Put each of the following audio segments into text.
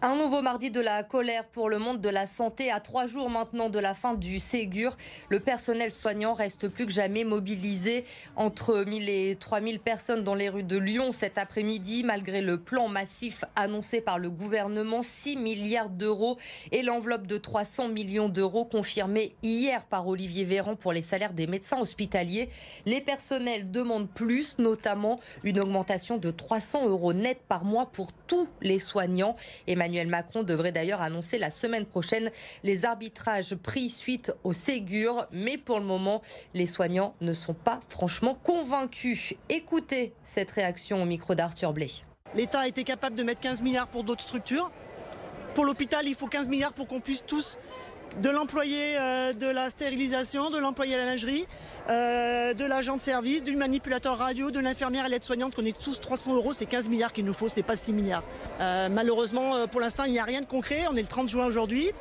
Un nouveau mardi de la colère pour le monde de la santé. À 3 jours maintenant de la fin du Ségur, le personnel soignant reste plus que jamais mobilisé. Entre 1000 et 3000 personnes dans les rues de Lyon cet après-midi, malgré le plan massif annoncé par le gouvernement, 6 milliards d'euros et l'enveloppe de 300 millions d'euros confirmée hier par Olivier Véran pour les salaires des médecins hospitaliers. Les personnels demandent plus, notamment une augmentation de 300 € net par mois pour tous les soignants. Emmanuel Macron devrait d'ailleurs annoncer la semaine prochaine les arbitrages pris suite au Ségur. Mais pour le moment, les soignants ne sont pas franchement convaincus. Écoutez cette réaction au micro d'Arthur Blé. L'État a été capable de mettre 15 milliards pour d'autres structures. Pour l'hôpital, il faut 15 milliards pour qu'on puisse tous, de l'employé de la stérilisation, de l'employé à la lingerie, de l'agent de service, du manipulateur radio, de l'infirmière et l'aide-soignante, qu'on ait tous 300 €, c'est 15 milliards qu'il nous faut, c'est pas 6 milliards. Malheureusement, pour l'instant, il n'y a rien de concret. On est le 30 juin aujourd'hui.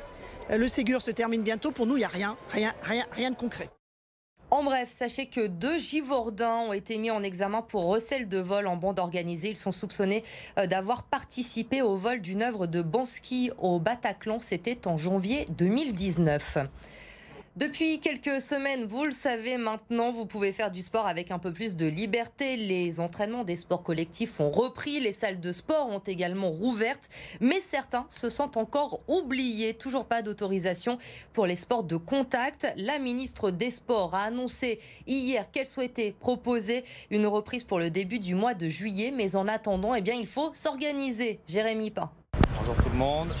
Le Ségur se termine bientôt. Pour nous, il n'y a rien de concret. En bref, sachez que 2 Givordins ont été mis en examen pour recel de vol en bande organisée. Ils sont soupçonnés d'avoir participé au vol d'une œuvre de Banksy au Bataclan. C'était en janvier 2019. Depuis quelques semaines, vous le savez maintenant, vous pouvez faire du sport avec un peu plus de liberté. Les entraînements des sports collectifs ont repris, les salles de sport ont également rouvertes, mais certains se sentent encore oubliés. Toujours pas d'autorisation pour les sports de contact. La ministre des Sports a annoncé hier qu'elle souhaitait proposer une reprise pour le début du mois de juillet, mais en attendant, il faut s'organiser. Jérémy Pain. Bonjour tout le monde.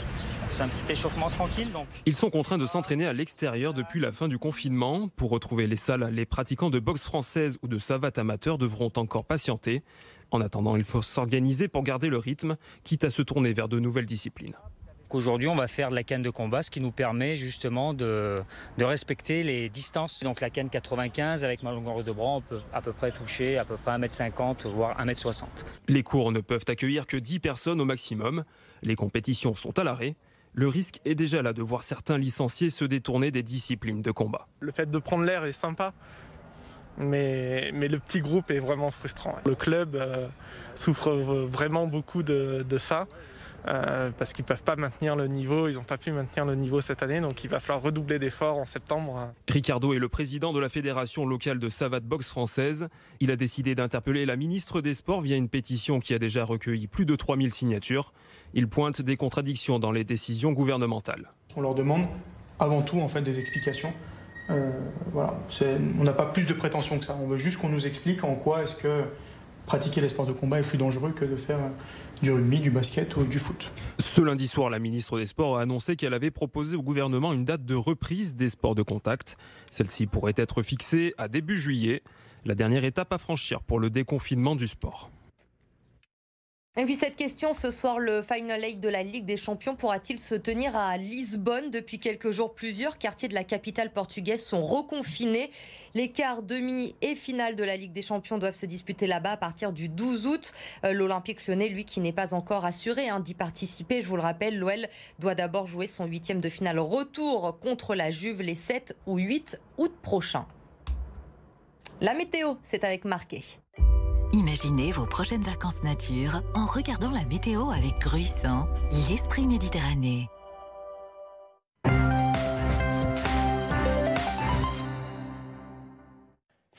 C'est un petit échauffement tranquille donc. Ils sont contraints de s'entraîner à l'extérieur depuis la fin du confinement. Pour retrouver les salles, les pratiquants de boxe française ou de savate amateur devront encore patienter. En attendant, il faut s'organiser pour garder le rythme, quitte à se tourner vers de nouvelles disciplines. Aujourd'hui, on va faire de la canne de combat, ce qui nous permet justement de respecter les distances. Donc la canne 95, avec ma longueur de bras, on peut à peu près toucher à peu près 1,50 m, voire 1,60 m. Les cours ne peuvent accueillir que 10 personnes au maximum. Les compétitions sont à l'arrêt. Le risque est déjà là de voir certains licenciés se détourner des disciplines de combat. Le fait de prendre l'air est sympa, mais le petit groupe est vraiment frustrant. Le club souffre vraiment beaucoup de ça, parce qu'ils ne peuvent pas maintenir le niveau, ils n'ont pas pu maintenir le niveau cette année, donc il va falloir redoubler d'efforts en septembre. Ricardo est le président de la fédération locale de savate boxe française. Il a décidé d'interpeller la ministre des Sports via une pétition qui a déjà recueilli plus de 3000 signatures. Il pointe des contradictions dans les décisions gouvernementales. On leur demande avant tout des explications. Voilà. On n'a pas plus de prétention que ça. On veut juste qu'on nous explique en quoi est-ce que pratiquer les sports de combat est plus dangereux que de faire du rugby, du basket ou du foot. Ce lundi soir, la ministre des Sports a annoncé qu'elle avait proposé au gouvernement une date de reprise des sports de contact. Celle-ci pourrait être fixée à début juillet, la dernière étape à franchir pour le déconfinement du sport. Et puis cette question, ce soir, le Final 8 de la Ligue des Champions pourra-t-il se tenir à Lisbonne? Depuis quelques jours, plusieurs quartiers de la capitale portugaise sont reconfinés. Les quarts, demi et finale de la Ligue des Champions doivent se disputer là-bas à partir du 12 août. L'Olympique lyonnais, lui, qui n'est pas encore assuré d'y participer. Je vous le rappelle, l'OL doit d'abord jouer son 8e de finale retour contre la Juve les 7 ou 8 août prochains. La météo, c'est avec Marquet. Imaginez vos prochaines vacances nature en regardant la météo avec Gruissan, l'esprit méditerranéen.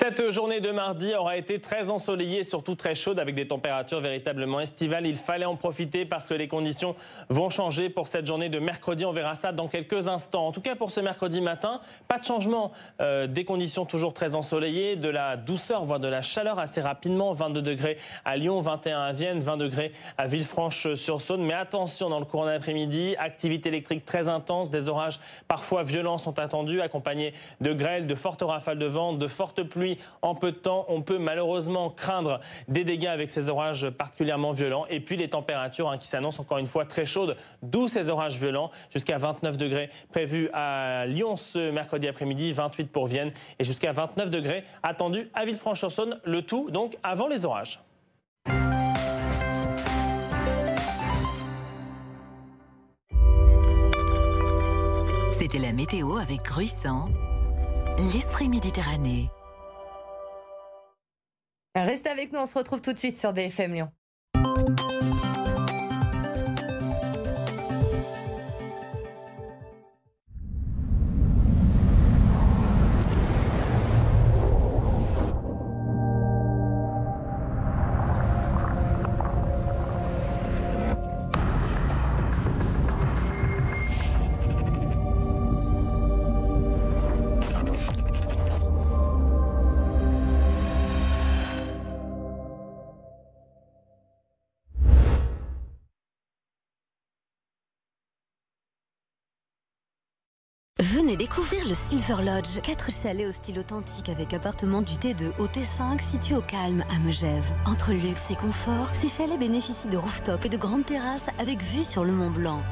Cette journée de mardi aura été très ensoleillée et surtout très chaude avec des températures véritablement estivales. Il fallait en profiter parce que les conditions vont changer pour cette journée de mercredi. On verra ça dans quelques instants. En tout cas pour ce mercredi matin, pas de changement. Des conditions toujours très ensoleillées, de la douceur voire de la chaleur assez rapidement. 22 degrés à Lyon, 21 à Vienne, 20 degrés à Villefranche-sur-Saône. Mais attention, dans le courant de l'après-midi, activité électrique très intense. Des orages parfois violents sont attendus, accompagnés de grêles, de fortes rafales de vent, de fortes pluies. En peu de temps, on peut malheureusement craindre des dégâts avec ces orages particulièrement violents. Et puis les températures qui s'annoncent encore une fois très chaudes, d'où ces orages violents, jusqu'à 29 degrés prévus à Lyon ce mercredi après-midi, 28 pour Vienne et jusqu'à 29 degrés attendus à Villefranche-sur-Saône. Le tout donc avant les orages. C'était la météo avec Gruissan, l'esprit méditerranéen. Restez avec nous, on se retrouve tout de suite sur BFM Lyon. Venez découvrir le Silver Lodge. 4 chalets au style authentique avec appartement du T2 au T5 situé au Calme à Megève. Entre luxe et confort, ces chalets bénéficient de rooftop et de grandes terrasses avec vue sur le Mont Blanc.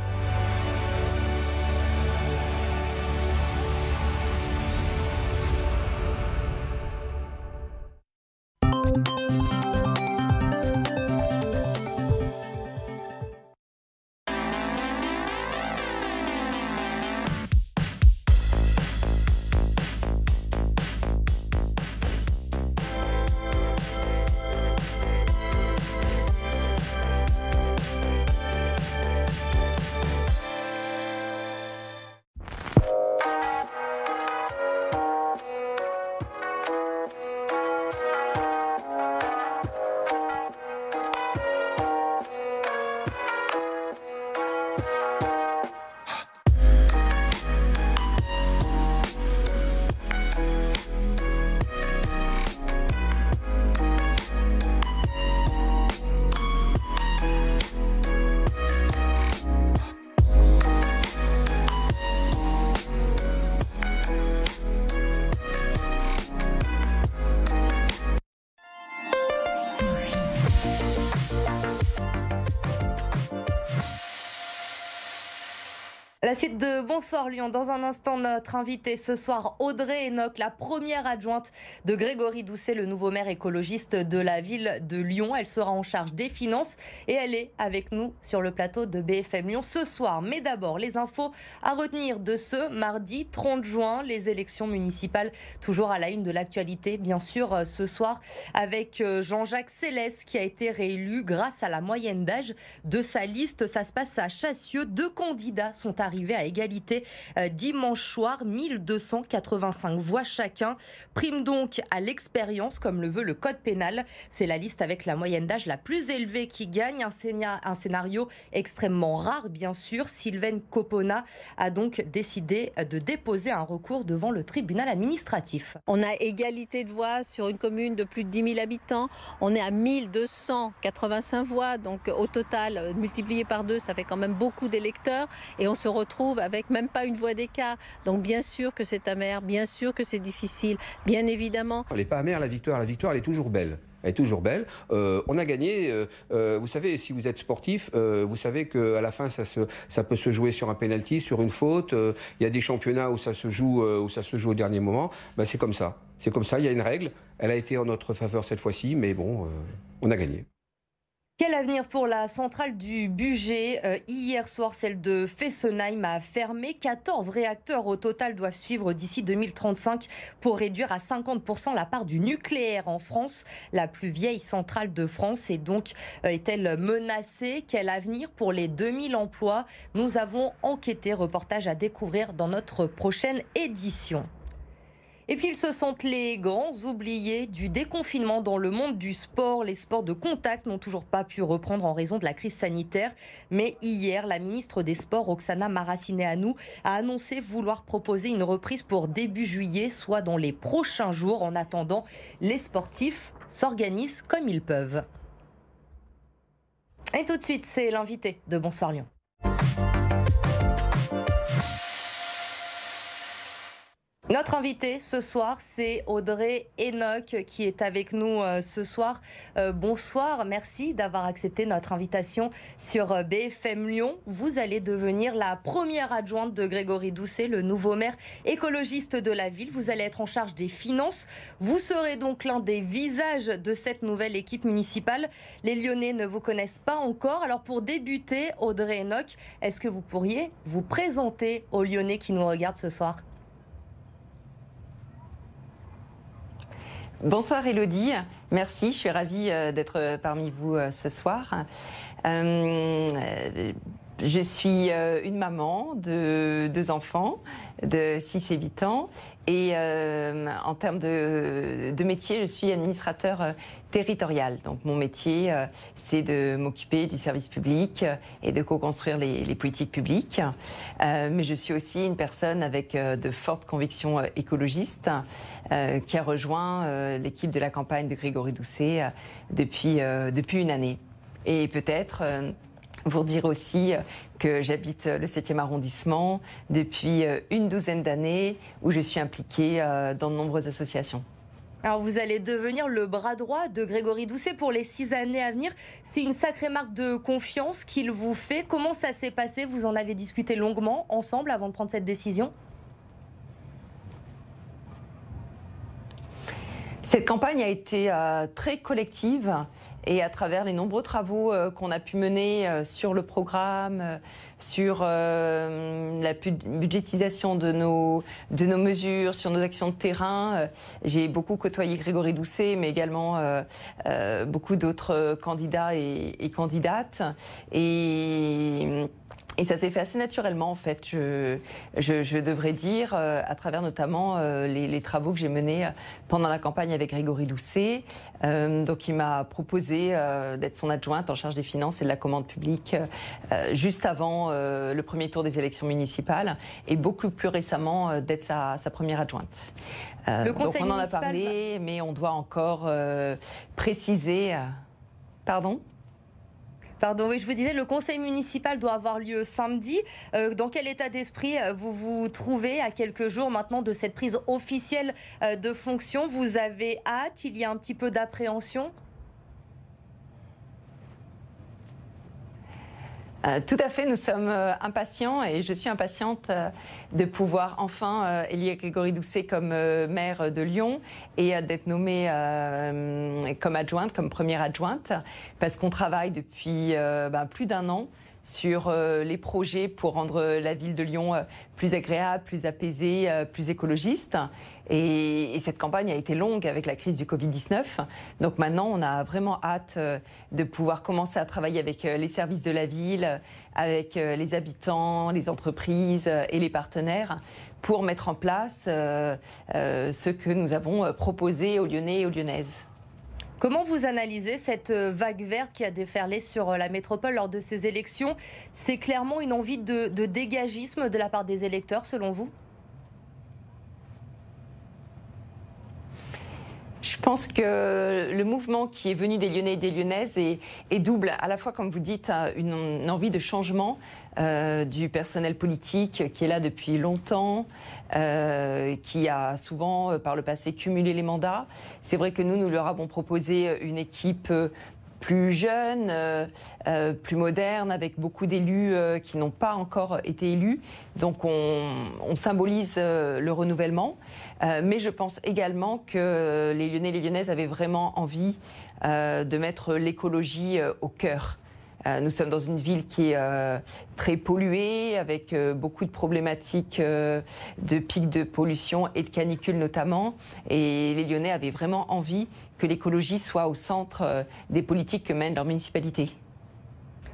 La suite de Bonsoir Lyon. Dans un instant, notre invitée ce soir, Audrey Enoch, la première adjointe de Grégory Doucet, le nouveau maire écologiste de la ville de Lyon. Elle sera en charge des finances et elle est avec nous sur le plateau de BFM Lyon ce soir. Mais d'abord, les infos à retenir de ce mardi 30 juin, les élections municipales toujours à la une de l'actualité, bien sûr, ce soir, avec Jean-Jacques Célès qui a été réélu grâce à la moyenne d'âge de sa liste. Ça se passe à Chassieux. 2 candidats sont arrivé à égalité dimanche soir, 1285 voix chacun. Prime donc à l'expérience, comme le veut le code pénal. C'est la liste avec la moyenne d'âge la plus élevée qui gagne. Un scénario extrêmement rare, bien sûr. Sylvaine Copona a donc décidé de déposer un recours devant le tribunal administratif. On a égalité de voix sur une commune de plus de 10 000 habitants. On est à 1285 voix. Donc au total, multiplié par 2, ça fait quand même beaucoup d'électeurs. Et on se retrouve avec même pas une voix d'écart. Donc bien sûr que c'est amer, bien sûr que c'est difficile, bien évidemment. Elle n'est pas amère la victoire elle est toujours belle. Elle est toujours belle. On a gagné. Vous savez, si vous êtes sportif, vous savez qu'à la fin, ça peut se jouer sur un penalty, sur une faute. Il y a des championnats où ça se joue au dernier moment. Ben, c'est comme ça. C'est comme ça. Il y a une règle. Elle a été en notre faveur cette fois-ci, mais bon, on a gagné. Quel avenir pour la centrale du Bugey ? Hier soir, celle de Fessenheim a fermé. 14 réacteurs au total doivent suivre d'ici 2035 pour réduire à 50% la part du nucléaire en France. La plus vieille centrale de France est-elle menacée ? Quel avenir pour les 2000 emplois ? Nous avons enquêté, reportage à découvrir dans notre prochaine édition. Et puis ils se sentent les grands oubliés du déconfinement dans le monde du sport. Les sports de contact n'ont toujours pas pu reprendre en raison de la crise sanitaire. Mais hier, la ministre des Sports, Roxana Maracineanu, a annoncé vouloir proposer une reprise pour début juillet, soit dans les prochains jours. En attendant, les sportifs s'organisent comme ils peuvent. Et tout de suite, c'est l'invité de Bonsoir Lyon. Notre invitée ce soir, c'est Audrey Enoch qui est avec nous ce soir. Bonsoir, merci d'avoir accepté notre invitation sur BFM Lyon. Vous allez devenir la première adjointe de Grégory Doucet, le nouveau maire écologiste de la ville. Vous allez être en charge des finances. Vous serez donc l'un des visages de cette nouvelle équipe municipale. Les Lyonnais ne vous connaissent pas encore. Alors pour débuter, Audrey Enoch, est-ce que vous pourriez vous présenter aux Lyonnais qui nous regardent ce soir ? Bonsoir Élodie, merci, je suis ravie d'être parmi vous ce soir. Je suis une maman de 2 enfants de 6 et 8 ans et en termes de métier, je suis administrateur territorial. Donc mon métier, c'est de m'occuper du service public et de co-construire les politiques publiques. Mais je suis aussi une personne avec de fortes convictions écologistes qui a rejoint l'équipe de la campagne de Grégory Doucet depuis une année. Et peut-être Vous dire aussi que j'habite le 7e arrondissement depuis une douzaine d'années où je suis impliquée dans de nombreuses associations. Alors vous allez devenir le bras droit de Grégory Doucet pour les 6 années à venir. C'est une sacrée marque de confiance qu'il vous fait. Comment ça s'est passé? Vous en avez discuté longuement ensemble avant de prendre cette décision? Cette campagne a été très collective et à travers les nombreux travaux qu'on a pu mener sur le programme, sur la budgétisation de nos mesures, sur nos actions de terrain. J'ai beaucoup côtoyé Grégory Doucet, mais également beaucoup d'autres candidats et candidates. Et ça s'est fait assez naturellement, en fait, je devrais dire, à travers notamment les travaux que j'ai menés pendant la campagne avec Grégory Doucet. Donc il m'a proposé d'être son adjointe en charge des finances et de la commande publique juste avant le premier tour des élections municipales et beaucoup plus récemment d'être sa première adjointe. Donc on en a parlé, mais on doit encore préciser... Pardon ? Pardon, oui, je vous disais, le conseil municipal doit avoir lieu samedi. Dans quel état d'esprit vous vous trouvez à quelques jours maintenant de cette prise officielle de fonction? Vous avez hâte? Il y a un petit peu d'appréhension? Tout à fait, nous sommes impatients et je suis impatiente de pouvoir enfin élire Grégory Doucet comme maire de Lyon et d'être nommée comme adjointe, comme première adjointe, parce qu'on travaille depuis plus d'1 an sur les projets pour rendre la ville de Lyon plus agréable, plus apaisée, plus écologiste. Et cette campagne a été longue avec la crise du Covid-19. Donc maintenant, on a vraiment hâte de pouvoir commencer à travailler avec les services de la ville, avec les habitants, les entreprises et les partenaires pour mettre en place ce que nous avons proposé aux Lyonnais et aux Lyonnaises. Comment vous analysez cette vague verte qui a déferlé sur la métropole lors de ces élections? C'est clairement une envie de dégagisme de la part des électeurs, selon vous? Je pense que le mouvement qui est venu des Lyonnais et des Lyonnaises est double. À la fois, comme vous dites, une envie de changement du personnel politique qui est là depuis longtemps, qui a souvent, par le passé, cumulé les mandats. C'est vrai que nous leur avons proposé une équipe plus jeune, plus moderne, avec beaucoup d'élus qui n'ont pas encore été élus. Donc on symbolise le renouvellement. Mais je pense également que les Lyonnais et les Lyonnaises avaient vraiment envie de mettre l'écologie au cœur. Nous sommes dans une ville qui est très polluée, avec beaucoup de problématiques de pics de pollution et de canicules notamment. Et les Lyonnais avaient vraiment envie que l'écologie soit au centre des politiques que mène leur municipalité.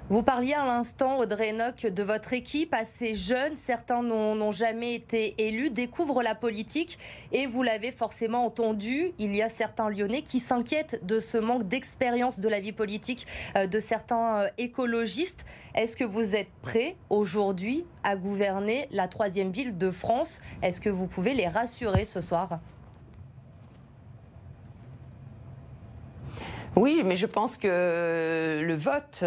Vous parliez à l'instant, Audrey Enoch, de votre équipe assez jeune. Certains n'ont jamais été élus, découvrent la politique et vous l'avez forcément entendu. Il y a certains Lyonnais qui s'inquiètent de ce manque d'expérience de la vie politique de certains écologistes. Est-ce que vous êtes prêts aujourd'hui à gouverner la 3e ville de France? Est-ce que vous pouvez les rassurer ce soir? Oui, mais je pense que le vote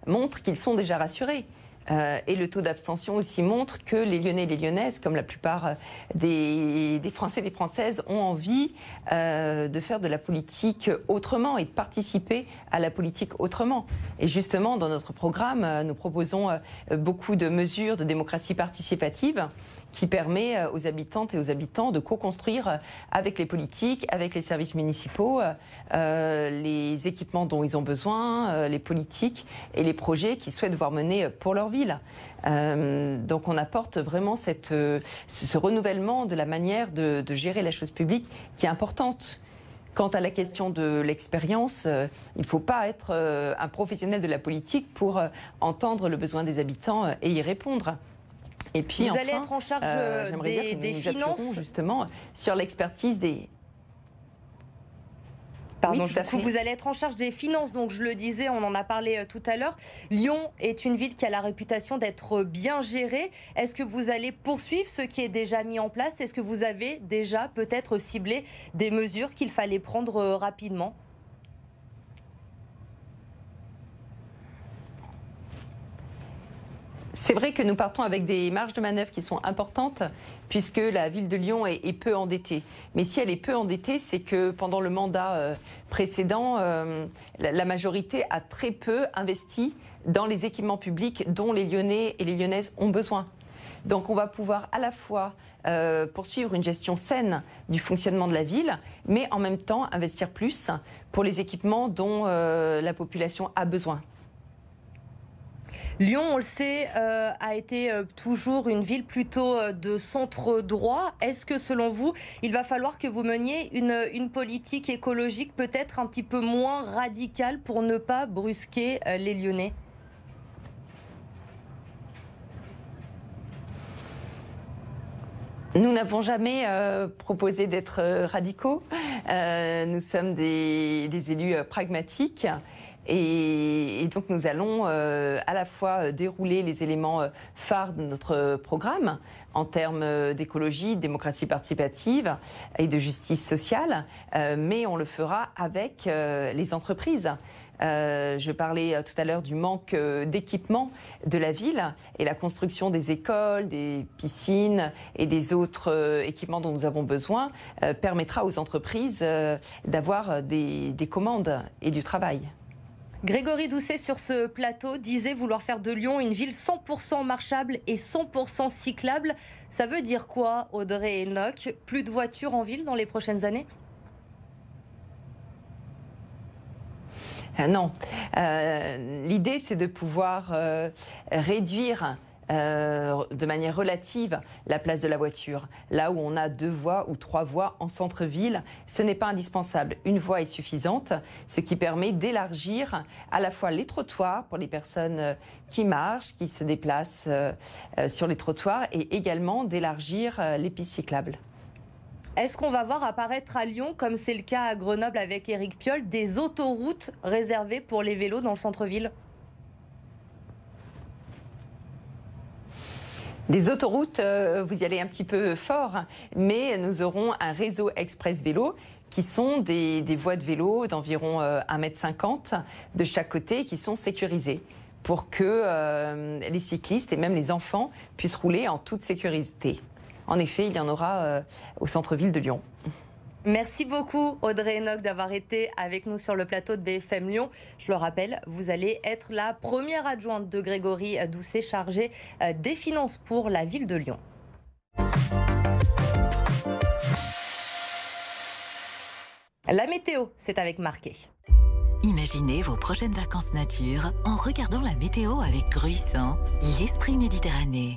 montre qu'ils sont déjà rassurés. Et le taux d'abstention aussi montre que les Lyonnais et les Lyonnaises, comme la plupart des Français et des Françaises, ont envie de faire de la politique autrement et de participer à la politique autrement. Et justement, dans notre programme, nous proposons beaucoup de mesures de démocratie participative qui permet aux habitantes et aux habitants de co-construire avec les politiques, avec les services municipaux, les équipements dont ils ont besoin, les politiques et les projets qu'ils souhaitent voir mener pour leur ville. Donc on apporte vraiment ce renouvellement de la manière de gérer la chose publique qui est importante. Quant à la question de l'expérience, il ne faut pas être un professionnel de la politique pour entendre le besoin des habitants et y répondre. Et puis vous allez être en charge des finances, justement sur l'expertise des... Pardon, oui, vous allez être en charge des finances, donc je le disais, on en a parlé tout à l'heure. Lyon est une ville qui a la réputation d'être bien gérée. Est-ce que vous allez poursuivre ce qui est déjà mis en place? Est-ce que vous avez déjà peut-être ciblé des mesures qu'il fallait prendre rapidement? C'est vrai que nous partons avec des marges de manœuvre qui sont importantes puisque la ville de Lyon est peu endettée. Mais si elle est peu endettée, c'est que pendant le mandat précédent, la majorité a très peu investi dans les équipements publics dont les Lyonnais et les Lyonnaises ont besoin. Donc on va pouvoir à la fois poursuivre une gestion saine du fonctionnement de la ville, mais en même temps investir plus pour les équipements dont la population a besoin. Lyon, on le sait, a été toujours une ville plutôt de centre droit. Est-ce que selon vous, il va falloir que vous meniez une politique écologique peut-être un petit peu moins radicale pour ne pas brusquer les Lyonnais ? Nous n'avons jamais proposé d'être radicaux. Nous sommes des élus pragmatiques. Et donc nous allons à la fois dérouler les éléments phares de notre programme en termes d'écologie, de démocratie participative et de justice sociale, mais on le fera avec les entreprises. Je parlais tout à l'heure du manque d'équipement de la ville et la construction des écoles, des piscines et des autres équipements dont nous avons besoin permettra aux entreprises d'avoir des commandes et du travail. Grégory Doucet, sur ce plateau, disait vouloir faire de Lyon une ville 100% marchable et 100% cyclable. Ça veut dire quoi, Audrey Enoch? Plus de voitures en ville dans les prochaines années? Non. L'idée, c'est de pouvoir réduire de manière relative la place de la voiture. Là où on a 2 voies ou 3 voies en centre-ville, ce n'est pas indispensable. Une voie est suffisante, ce qui permet d'élargir à la fois les trottoirs pour les personnes qui marchent, qui se déplacent sur les trottoirs et également d'élargir les pistes cyclables. Est-ce qu'on va voir apparaître à Lyon, comme c'est le cas à Grenoble avec Éric Piolle, des autoroutes réservées pour les vélos dans le centre-ville ? Des autoroutes, vous y allez un petit peu fort, mais nous aurons un réseau express vélo qui sont des voies de vélo d'environ 1,50 m de chaque côté qui sont sécurisées pour que les cyclistes et même les enfants puissent rouler en toute sécurité. En effet, il y en aura au centre-ville de Lyon. Merci beaucoup Audrey Enoch d'avoir été avec nous sur le plateau de BFM Lyon. Je le rappelle, vous allez être la première adjointe de Grégory Doucet chargée des finances pour la ville de Lyon. La météo, c'est avec Marquet. Imaginez vos prochaines vacances nature en regardant la météo avec Gruissant, l'esprit méditerranéen.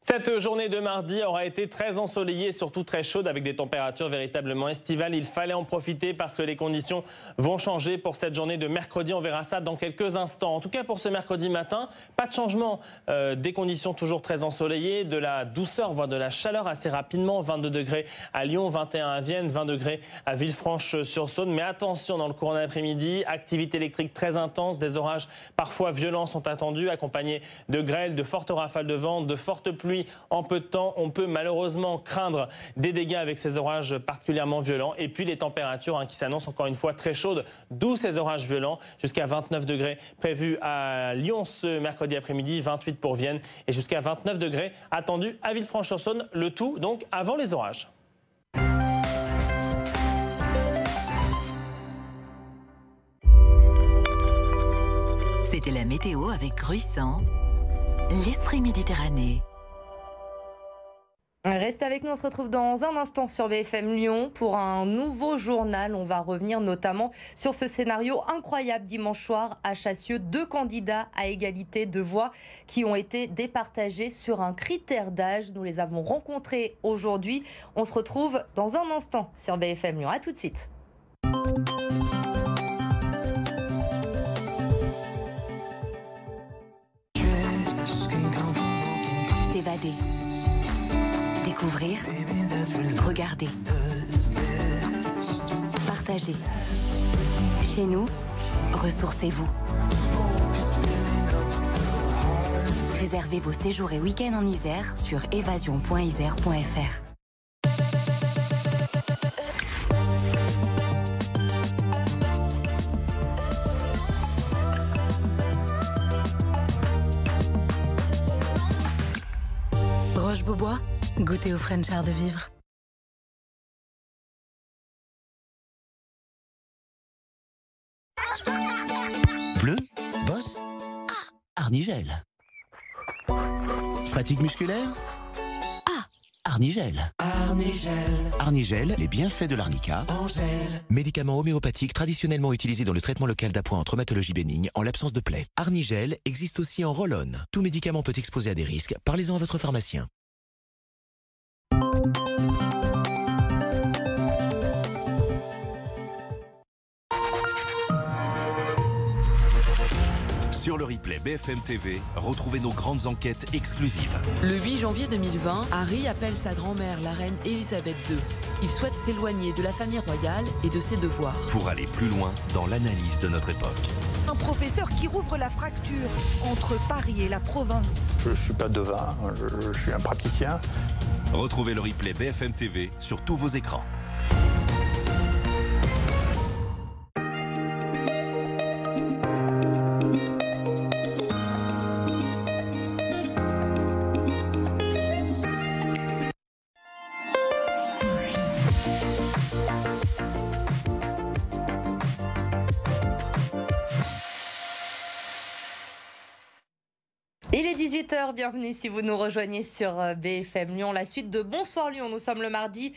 Cette journée de mardi aura été très ensoleillée et surtout très chaude avec des températures véritablement estivales. Il fallait en profiter parce que les conditions vont changer pour cette journée de mercredi. On verra ça dans quelques instants. En tout cas pour ce mercredi matin, pas de changement. Des conditions toujours très ensoleillées, de la douceur, voire de la chaleur assez rapidement. 22 degrés à Lyon, 21 à Vienne, 20 degrés à Villefranche-sur-Saône. Mais attention, dans le courant d'après-midi, activité électrique très intense. Des orages parfois violents sont attendus, accompagnés de grêles, de fortes rafales de vent, de fortes pluies. En peu de temps, on peut malheureusement craindre des dégâts avec ces orages particulièrement violents. Et puis les températures qui s'annoncent encore une fois très chaudes, d'où ces orages violents, jusqu'à 29 degrés prévus à Lyon ce mercredi après-midi, 28 pour Vienne et jusqu'à 29 degrés attendus à Villefranche-sur-Saône, le tout donc avant les orages. C'était la météo avec Gruissant, l'esprit méditerranéen. Restez avec nous, on se retrouve dans un instant sur BFM Lyon pour un nouveau journal. On va revenir notamment sur ce scénario incroyable dimanche soir à Chassieux. 2 candidats à égalité de voix qui ont été départagés sur un critère d'âge. Nous les avons rencontrés aujourd'hui. On se retrouve dans un instant sur BFM Lyon. À tout de suite. S'évader. Découvrir, regarder, partager. Chez nous, ressourcez-vous. Réservez vos séjours et week-ends en Isère sur évasion.isère.fr. Roche-Beaubois, goûtez au French art de vivre. Bleu, bosse, Arnigel. Fatigue musculaire? Arnigel. Arnigel, les bienfaits de l'arnica. Médicament homéopathique traditionnellement utilisé dans le traitement local d'appoint en traumatologie bénigne en l'absence de plaie. Arnigel existe aussi en roll-on. Tout médicament peut exposer à des risques. Parlez-en à votre pharmacien. Sur le replay BFM TV, retrouvez nos grandes enquêtes exclusives. Le 8 janvier 2020, Harry appelle sa grand-mère, la reine Elisabeth II. Il souhaite s'éloigner de la famille royale et de ses devoirs. Pour aller plus loin dans l'analyse de notre époque. Un professeur qui rouvre la fracture entre Paris et la province. Je ne suis pas devin, je suis un praticien. Retrouvez le replay BFM TV sur tous vos écrans. Il est 18h, bienvenue si vous nous rejoignez sur BFM Lyon. La suite de Bonsoir Lyon, nous sommes le mardi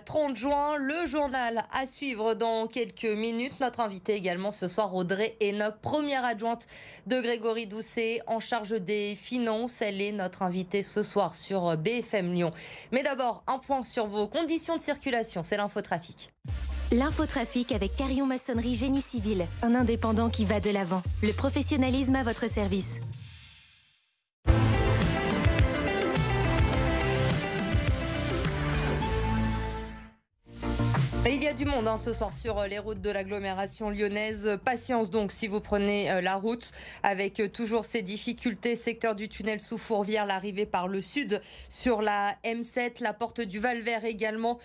30 juin. Le journal à suivre dans quelques minutes. Notre invitée également ce soir, Audrey Enoch, première adjointe de Grégory Doucet en charge des finances. Elle est notre invitée ce soir sur BFM Lyon. Mais d'abord, un point sur vos conditions de circulation, c'est l'infotrafic. L'infotrafic avec Carillon Maçonnerie Génie Civil, un indépendant qui va de l'avant. Le professionnalisme à votre service. Il y a du monde ce soir sur les routes de l'agglomération lyonnaise. Patience donc si vous prenez la route avec toujours ces difficultés. Secteur du tunnel sous Fourvière, l'arrivée par le sud sur la M7, la porte du Val-Vert également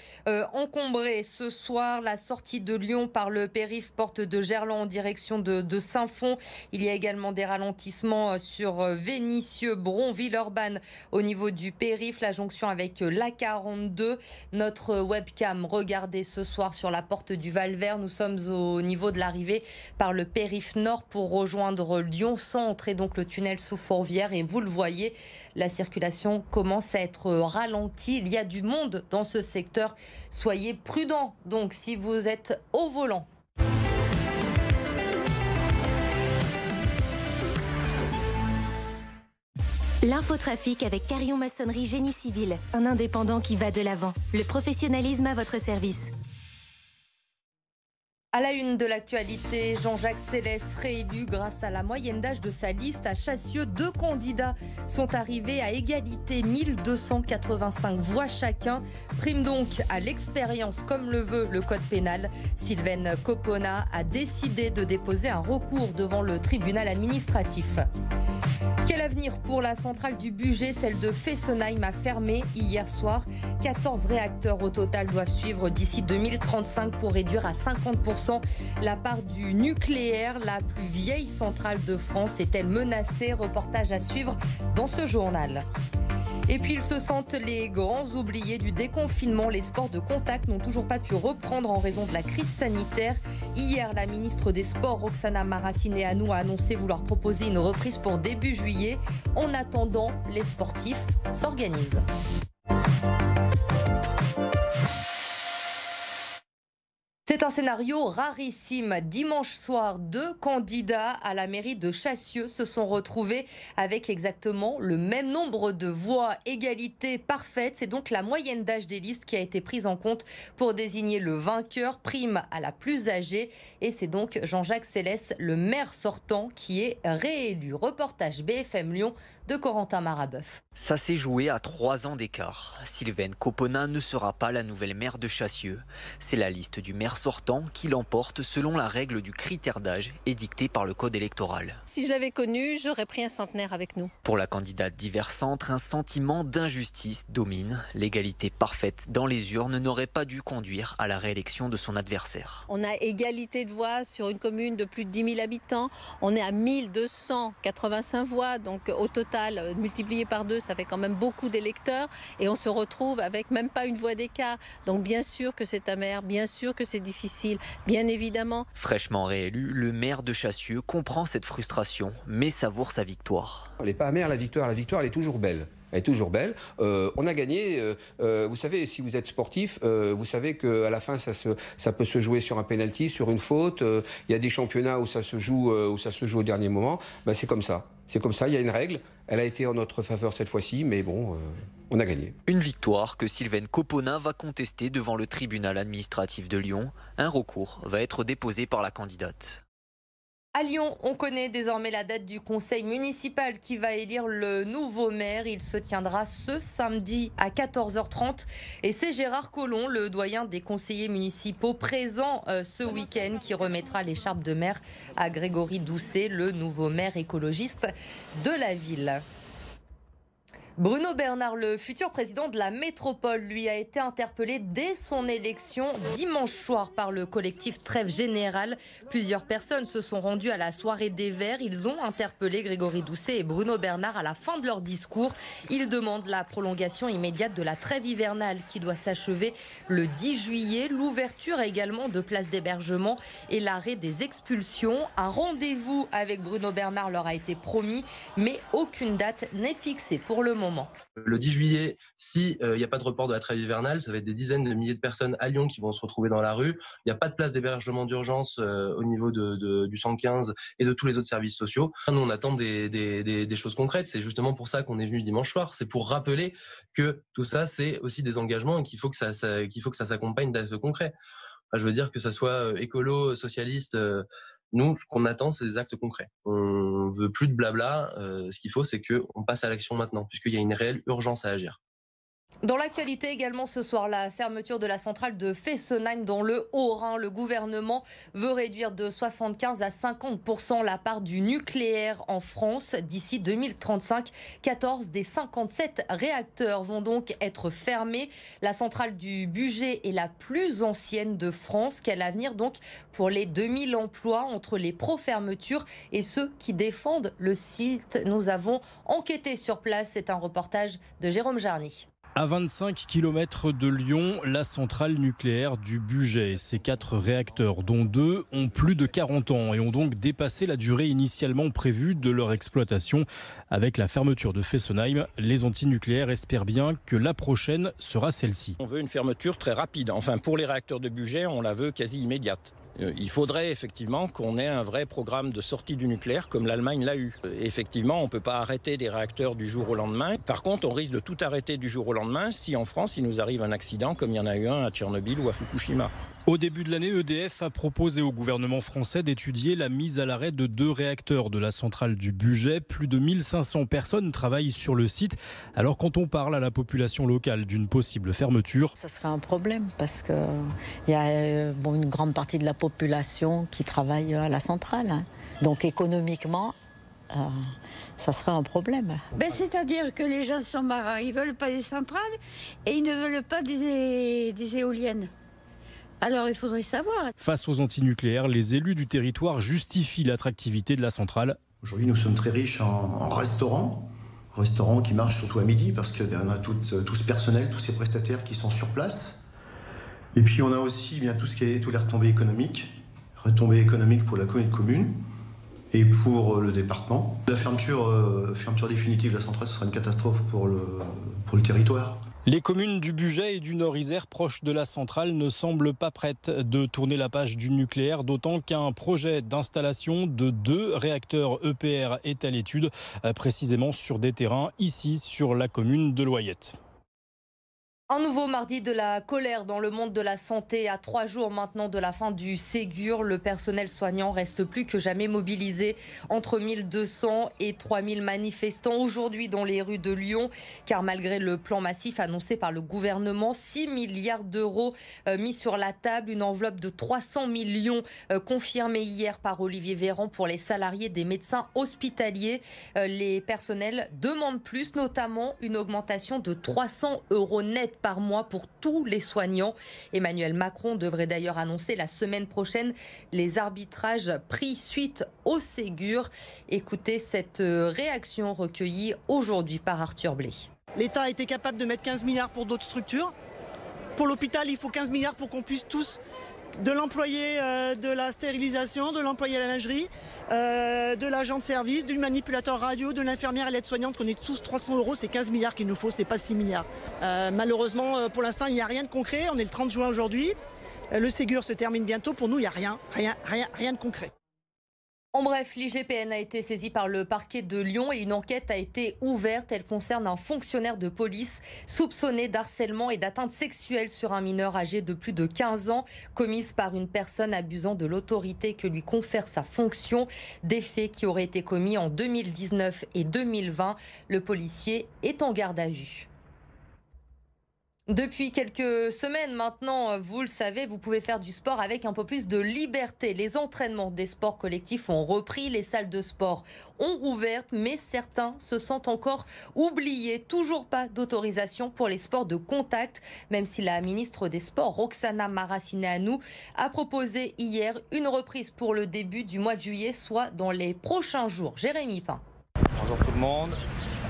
encombrée ce soir. La sortie de Lyon par le périph' porte de Gerland en direction de Saint-Fond. Il y a également des ralentissements sur Vénissieux, Bron, Villeurbanne au niveau du périph', la jonction avec l'A42. Notre webcam, regardez ce soir sur la porte du Val-Vert. Nous sommes au niveau de l'arrivée par le périph' nord pour rejoindre Lyon sans entrer donc le tunnel sous Fourvière. Et vous le voyez, la circulation commence à être ralentie. Il y a du monde dans ce secteur. Soyez prudents donc si vous êtes au volant. L'infotrafic avec Carillon Maçonnerie Génie Civil, un indépendant qui va de l'avant. Le professionnalisme à votre service. À la une de l'actualité, Jean-Jacques Célès réélu grâce à la moyenne d'âge de sa liste à Chassieux. 2 candidats sont arrivés à égalité, 1285 voix chacun. Prime donc à l'expérience comme le veut le code pénal. Sylvaine Copona a décidé de déposer un recours devant le tribunal administratif. Quel avenir pour la centrale du Bugey? Celle de Fessenheim a fermé hier soir. 14 réacteurs au total doivent suivre d'ici 2035 pour réduire à 50% la part du nucléaire. La plus vieille centrale de France est-elle menacée? Reportage à suivre dans ce journal. Et puis ils se sentent les grands oubliés du déconfinement. Les sports de contact n'ont toujours pas pu reprendre en raison de la crise sanitaire. Hier, la ministre des Sports, Roxana Maracineanu, a annoncé vouloir proposer une reprise pour début juillet. En attendant, les sportifs s'organisent. C'est un scénario rarissime. Dimanche soir, 2 candidats à la mairie de Chassieux se sont retrouvés avec exactement le même nombre de voix. Égalité parfaite. C'est donc la moyenne d'âge des listes qui a été prise en compte pour désigner le vainqueur. Prime à la plus âgée. Et c'est donc Jean-Jacques Célès, le maire sortant, qui est réélu. Reportage BFM Lyon de Corentin Marabeuf. Ça s'est joué à 3 ans d'écart. Sylvaine Copona ne sera pas la nouvelle maire de Chassieux. C'est la liste du maire sortant qui l'emporte selon la règle du critère d'âge édictée par le code électoral. Si je l'avais connu, j'aurais pris un centenaire avec nous. Pour la candidate d'Hiver Centre, un sentiment d'injustice domine. L'égalité parfaite dans les urnes n'aurait pas dû conduire à la réélection de son adversaire. On a égalité de voix sur une commune de plus de 10 000 habitants. On est à 1285 voix, donc au total, multiplié par 2, ça fait quand même beaucoup d'électeurs. Et on se retrouve avec même pas une voix d'écart. Donc bien sûr que c'est amer, bien sûr que c'est difficile, bien évidemment. Fraîchement réélu, le maire de Chassieux comprend cette frustration, mais savoure sa victoire. Elle n'est pas amère, la victoire elle est toujours belle. Elle est toujours belle. On a gagné. Vous savez, si vous êtes sportif, vous savez qu'à la fin, ça peut se jouer sur un penalty, sur une faute. Il y a des championnats où ça se joue au dernier moment. Ben, c'est comme ça. C'est comme ça, il y a une règle. Elle a été en notre faveur cette fois-ci, mais bon, on a gagné. Une victoire que Sylvaine Copona va contester devant le tribunal administratif de Lyon. Un recours va être déposé par la candidate. À Lyon, on connaît désormais la date du conseil municipal qui va élire le nouveau maire. Il se tiendra ce samedi à 14h30. Et c'est Gérard Collomb, le doyen des conseillers municipaux, présent ce week-end, qui remettra l'écharpe de maire à Grégory Doucet, le nouveau maire écologiste de la ville. Bruno Bernard, le futur président de la métropole, lui a été interpellé dès son élection dimanche soir par le collectif Trêve Générale. Plusieurs personnes se sont rendues à la soirée des Verts. Ils ont interpellé Grégory Doucet et Bruno Bernard à la fin de leur discours. Ils demandent la prolongation immédiate de la trêve hivernale qui doit s'achever le 10 juillet. L'ouverture également de places d'hébergement et l'arrêt des expulsions. Un rendez-vous avec Bruno Bernard leur a été promis, mais aucune date n'est fixée pour le moment. Le 10 juillet, s'il n'y a pas de report de la trêve hivernale, ça va être des dizaines de milliers de personnes à Lyon qui vont se retrouver dans la rue. Il n'y a pas de place d'hébergement d'urgence au niveau du 115 et de tous les autres services sociaux. Nous, on attend des choses concrètes. C'est justement pour ça qu'on est venu dimanche soir. C'est pour rappeler que tout ça, c'est aussi des engagements et qu'il faut que ça s'accompagne d'actes concrets. Enfin, je veux dire que ça soit écolo, socialiste... Nous, ce qu'on attend, c'est des actes concrets. On veut plus de blabla. Ce qu'il faut, c'est qu'on passe à l'action maintenant, puisqu'il y a une réelle urgence à agir. Dans l'actualité également ce soir, la fermeture de la centrale de Fessenheim dans le Haut-Rhin. Le gouvernement veut réduire de 75 à 50% la part du nucléaire en France d'ici 2035. 14 des 57 réacteurs vont donc être fermés. La centrale du Bugey est la plus ancienne de France. Quel avenir donc pour les 2000 emplois entre les pro-fermetures et ceux qui défendent le site? Nous avons enquêté sur place. C'est un reportage de Jérôme Jarny. À 25 km de Lyon, la centrale nucléaire du Bugey. Ces 4 réacteurs, dont 2, ont plus de 40 ans et ont donc dépassé la durée initialement prévue de leur exploitation. Avec la fermeture de Fessenheim, les antinucléaires espèrent bien que la prochaine sera celle-ci. On veut une fermeture très rapide. Enfin, pour les réacteurs de Bugey, on la veut quasi immédiate. Il faudrait effectivement qu'on ait un vrai programme de sortie du nucléaire comme l'Allemagne l'a eu. Effectivement, on ne peut pas arrêter des réacteurs du jour au lendemain. Par contre, on risque de tout arrêter du jour au lendemain si en France, il nous arrive un accident comme il y en a eu un à Tchernobyl ou à Fukushima. Au début de l'année, EDF a proposé au gouvernement français d'étudier la mise à l'arrêt de 2 réacteurs de la centrale du Bugey. Plus de 1500 personnes travaillent sur le site. Alors quand on parle à la population locale d'une possible fermeture... Ça serait un problème parce qu'il y a une grande partie de la population qui travaille à la centrale. Donc économiquement... ça serait un problème. C'est-à-dire que les gens sont marins, ils ne veulent pas des centrales et ils ne veulent pas des éoliennes. Alors il faudrait savoir. Face aux antinucléaires, les élus du territoire justifient l'attractivité de la centrale. Aujourd'hui, nous sommes très riches en restaurants qui marchent surtout à midi parce qu'on a tout ce personnel, tous ces prestataires qui sont sur place. Et puis on a aussi tout ce qui est toutes les retombées économiques pour la commune et pour le département. La fermeture définitive de la centrale, ce sera une catastrophe pour le territoire. Les communes du Bugey et du Nord-Isère proches de la centrale ne semblent pas prêtes de tourner la page du nucléaire, d'autant qu'un projet d'installation de 2 réacteurs EPR est à l'étude, précisément sur des terrains ici sur la commune de Loyette. Un nouveau mardi de la colère dans le monde de la santé. À 3 jours maintenant de la fin du Ségur, le personnel soignant reste plus que jamais mobilisé. Entre 1200 et 3000 manifestants aujourd'hui dans les rues de Lyon. Car malgré le plan massif annoncé par le gouvernement, 6 milliards d'euros mis sur la table, une enveloppe de 300 millions confirmée hier par Olivier Véran pour les salariés des médecins hospitaliers. Les personnels demandent plus, notamment une augmentation de 300 € net par mois pour tous les soignants. Emmanuel Macron devrait d'ailleurs annoncer la semaine prochaine les arbitrages pris suite au Ségur. Écoutez cette réaction recueillie aujourd'hui par Arthur Blé. L'État a été capable de mettre 15 milliards pour d'autres structures. Pour l'hôpital, il faut 15 milliards pour qu'on puisse tous, de l'employé de la stérilisation, de l'employé à la lingerie, de l'agent de service, du manipulateur radio, de l'infirmière et l'aide-soignante, qu'on ait tous 300 €, c'est 15 milliards qu'il nous faut, c'est pas 6 milliards. Malheureusement, pour l'instant, il n'y a rien de concret. On est le 30 juin aujourd'hui. Le Ségur se termine bientôt. Pour nous, il n'y a rien de concret. En bref, l'IGPN a été saisie par le parquet de Lyon et une enquête a été ouverte. Elle concerne un fonctionnaire de police soupçonné d'harcèlement et d'atteinte sexuelle sur un mineur âgé de plus de 15 ans, commise par une personne abusant de l'autorité que lui confère sa fonction. Des faits qui auraient été commis en 2019 et 2020. Le policier est en garde à vue. Depuis quelques semaines maintenant, vous le savez, vous pouvez faire du sport avec un peu plus de liberté. Les entraînements des sports collectifs ont repris, les salles de sport ont rouvert, mais certains se sentent encore oubliés. Toujours pas d'autorisation pour les sports de contact, même si la ministre des Sports, Roxana Maracineanu, a proposé hier une reprise pour le début du mois de juillet, soit dans les prochains jours. Jérémy Pain. Bonjour tout le monde.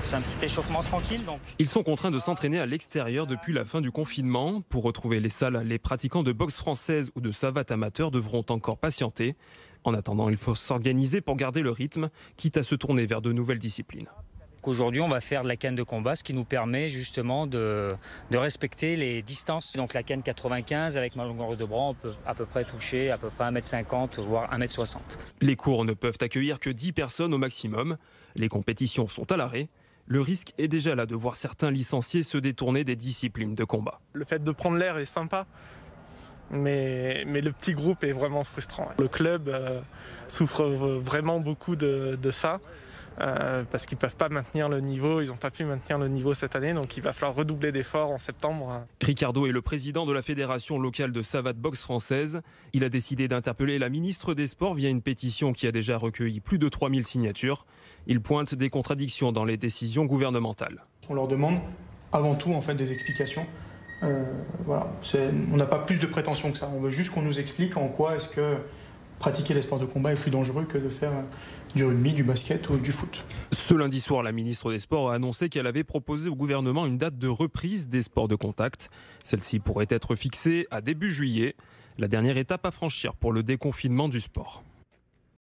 C'est un petit échauffement tranquille donc. Ils sont contraints de s'entraîner à l'extérieur depuis la fin du confinement. Pour retrouver les salles, les pratiquants de boxe française ou de savate amateur devront encore patienter. En attendant, il faut s'organiser pour garder le rythme, quitte à se tourner vers de nouvelles disciplines. Aujourd'hui, on va faire de la canne de combat, ce qui nous permet justement de respecter les distances. Donc la canne 95, avec ma longueur de bras, on peut à peu près toucher à peu près 1m50, voire 1m60. Les cours ne peuvent accueillir que 10 personnes au maximum. Les compétitions sont à l'arrêt. Le risque est déjà là de voir certains licenciés se détourner des disciplines de combat. Le fait de prendre l'air est sympa, mais le petit groupe est vraiment frustrant. Le club souffre vraiment beaucoup de ça, parce qu'ils ne peuvent pas maintenir le niveau, ils n'ont pas pu maintenir le niveau cette année, donc il va falloir redoubler d'efforts en septembre. Ricardo est le président de la fédération locale de savate boxe française. Il a décidé d'interpeller la ministre des Sports via une pétition qui a déjà recueilli plus de 3000 signatures. Il pointe des contradictions dans les décisions gouvernementales. On leur demande avant tout en fait, des explications. Voilà. On n'a pas plus de prétention que ça. On veut juste qu'on nous explique en quoi est-ce que pratiquer les sports de combat est plus dangereux que de faire du rugby, du basket ou du foot. Ce lundi soir, la ministre des Sports a annoncé qu'elle avait proposé au gouvernement une date de reprise des sports de contact. Celle-ci pourrait être fixée à début juillet, la dernière étape à franchir pour le déconfinement du sport.